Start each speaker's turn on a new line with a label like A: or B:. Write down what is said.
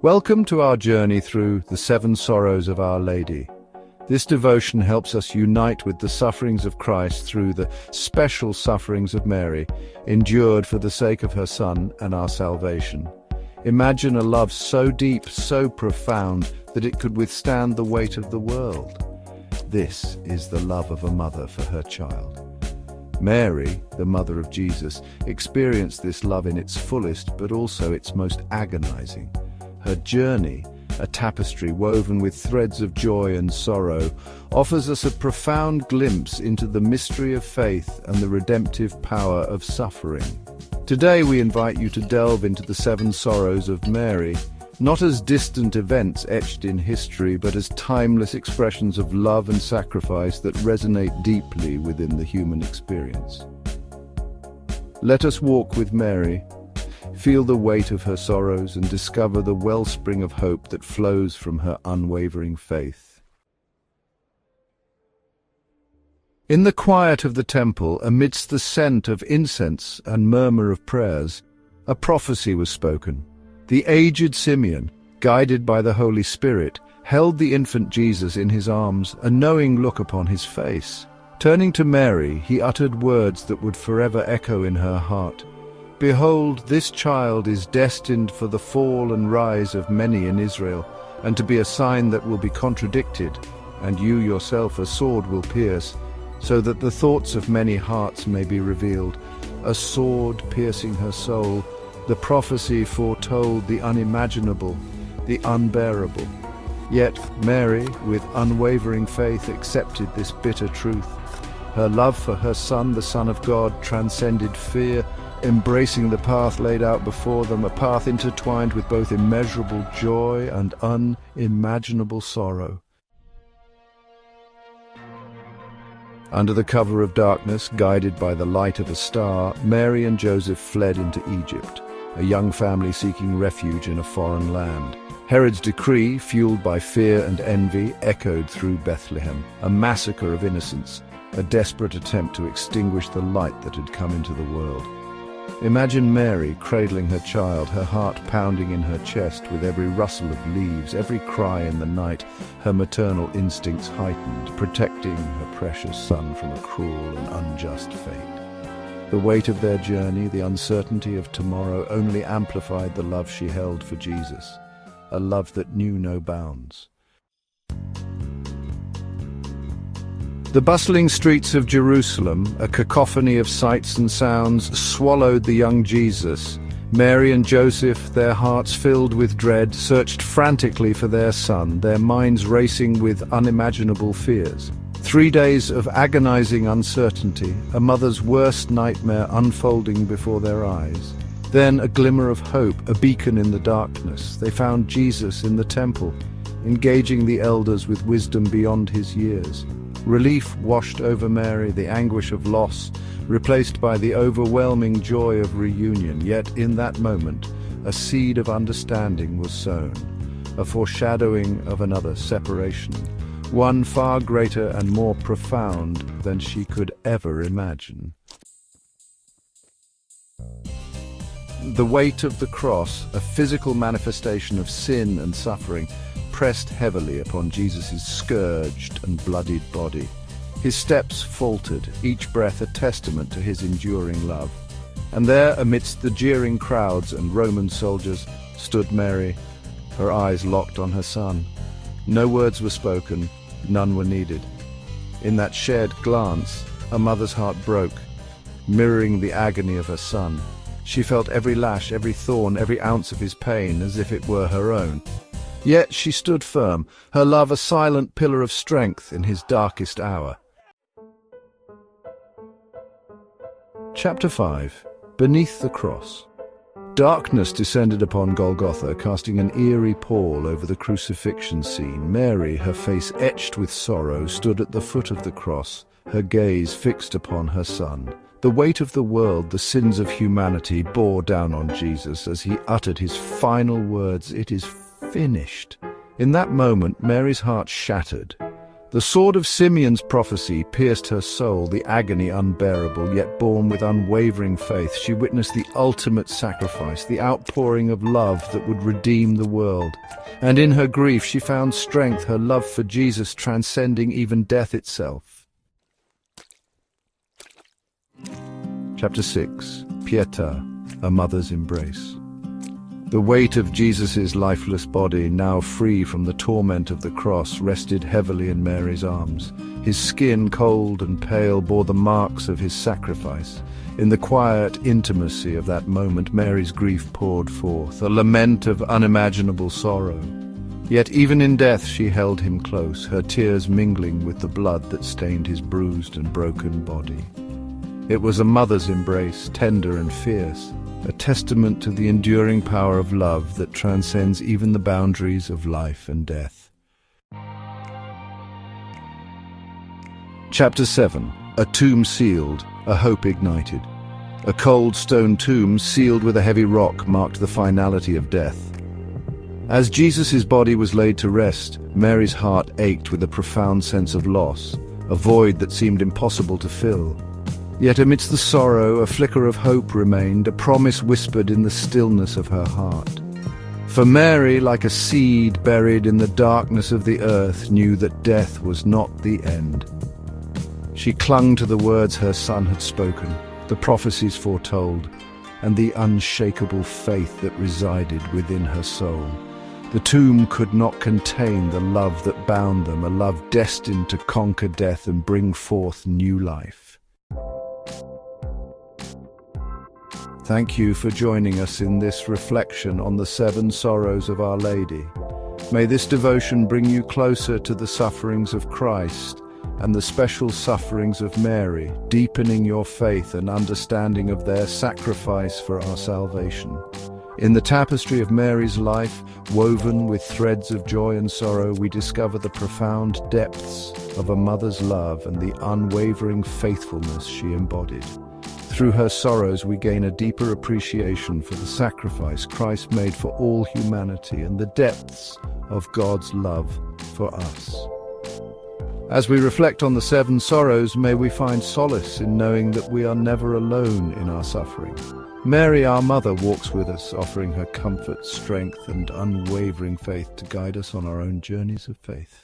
A: Welcome to our journey through the Seven Sorrows of Our Lady. This devotion helps us unite with the sufferings of Christ through the special sufferings of Mary, endured for the sake of her Son and our salvation. Imagine a love so deep, so profound, that it could withstand the weight of the world. This is the love of a mother for her child. Mary, the mother of Jesus, experienced this love in its fullest, but also its most agonizing. Her journey, a tapestry woven with threads of joy and sorrow, offers us a profound glimpse into the mystery of faith and the redemptive power of suffering. Today we invite you to delve into the seven sorrows of Mary, not as distant events etched in history, but as timeless expressions of love and sacrifice that resonate deeply within the human experience. Let us walk with Mary, feel the weight of her sorrows, and discover the wellspring of hope that flows from her unwavering faith. In the quiet of the temple, amidst the scent of incense and murmur of prayers, a prophecy was spoken. The aged Simeon, guided by the Holy Spirit, held the infant Jesus in his arms, a knowing look upon his face. Turning to Mary, he uttered words that would forever echo in her heart. "Behold, this child is destined for the fall and rise of many in Israel, and to be a sign that will be contradicted, and you yourself a sword will pierce, so that the thoughts of many hearts may be revealed. A sword piercing her soul." The prophecy foretold the unimaginable, the unbearable. Yet Mary, with unwavering faith, accepted this bitter truth. Her love for her Son, the Son of God, transcended fear, embracing the path laid out before them, a path intertwined with both immeasurable joy and unimaginable sorrow. Under the cover of darkness, guided by the light of a star, Mary and Joseph fled into Egypt, a young family seeking refuge in a foreign land. Herod's decree, fueled by fear and envy, echoed through Bethlehem, a massacre of innocents, a desperate attempt to extinguish the light that had come into the world. Imagine Mary cradling her child, her heart pounding in her chest with every rustle of leaves, every cry in the night, her maternal instincts heightened, protecting her precious son from a cruel and unjust fate. The weight of their journey, the uncertainty of tomorrow, only amplified the love she held for Jesus, a love that knew no bounds. The bustling streets of Jerusalem, a cacophony of sights and sounds, swallowed the young Jesus. Mary and Joseph, their hearts filled with dread, searched frantically for their son, their minds racing with unimaginable fears. 3 days of agonizing uncertainty, a mother's worst nightmare unfolding before their eyes. Then a glimmer of hope, a beacon in the darkness. They found Jesus in the temple, engaging the elders with wisdom beyond his years. Relief washed over Mary, the anguish of loss, replaced by the overwhelming joy of reunion. Yet in that moment, a seed of understanding was sown, a foreshadowing of another separation, one far greater and more profound than she could ever imagine. The weight of the cross, a physical manifestation of sin and suffering, pressed heavily upon Jesus' scourged and bloodied body. His steps faltered, each breath a testament to his enduring love. And there, amidst the jeering crowds and Roman soldiers, stood Mary, her eyes locked on her son. No words were spoken, none were needed. In that shared glance, a mother's heart broke, mirroring the agony of her son. She felt every lash, every thorn, every ounce of his pain as if it were her own. Yet she stood firm, her love a silent pillar of strength in his darkest hour. Chapter 5. Beneath the Cross. Darkness descended upon Golgotha, casting an eerie pall over the crucifixion scene. Mary, her face etched with sorrow, stood at the foot of the cross, her gaze fixed upon her son. The weight of the world, the sins of humanity, bore down on Jesus as he uttered his final words, "It is finished." In that moment, Mary's heart shattered. The sword of Simeon's prophecy pierced her soul, the agony unbearable, yet borne with unwavering faith. She witnessed the ultimate sacrifice, the outpouring of love that would redeem the world. And in her grief she found strength, her love for Jesus transcending even death itself. Chapter 6. Pietà, a mother's embrace. The weight of Jesus' lifeless body, now free from the torment of the cross, rested heavily in Mary's arms. His skin, cold and pale, bore the marks of his sacrifice. In the quiet intimacy of that moment, Mary's grief poured forth, a lament of unimaginable sorrow. Yet even in death she held him close, her tears mingling with the blood that stained his bruised and broken body. It was a mother's embrace, tender and fierce, a testament to the enduring power of love that transcends even the boundaries of life and death. Chapter 7. A tomb sealed, a hope ignited. A cold stone tomb sealed with a heavy rock marked the finality of death. As Jesus' body was laid to rest, Mary's heart ached with a profound sense of loss, a void that seemed impossible to fill. Yet amidst the sorrow, a flicker of hope remained, a promise whispered in the stillness of her heart. For Mary, like a seed buried in the darkness of the earth, knew that death was not the end. She clung to the words her Son had spoken, the prophecies foretold, and the unshakable faith that resided within her soul. The tomb could not contain the love that bound them, a love destined to conquer death and bring forth new life. Thank you for joining us in this reflection on the 7 sorrows of Our Lady. May this devotion bring you closer to the sufferings of Christ and the special sufferings of Mary, deepening your faith and understanding of their sacrifice for our salvation. In the tapestry of Mary's life, woven with threads of joy and sorrow, we discover the profound depths of a mother's love and the unwavering faithfulness she embodied. Through her sorrows, we gain a deeper appreciation for the sacrifice Christ made for all humanity and the depths of God's love for us. As we reflect on the 7 sorrows, may we find solace in knowing that we are never alone in our suffering. Mary, our mother, walks with us, offering her comfort, strength, and unwavering faith to guide us on our own journeys of faith.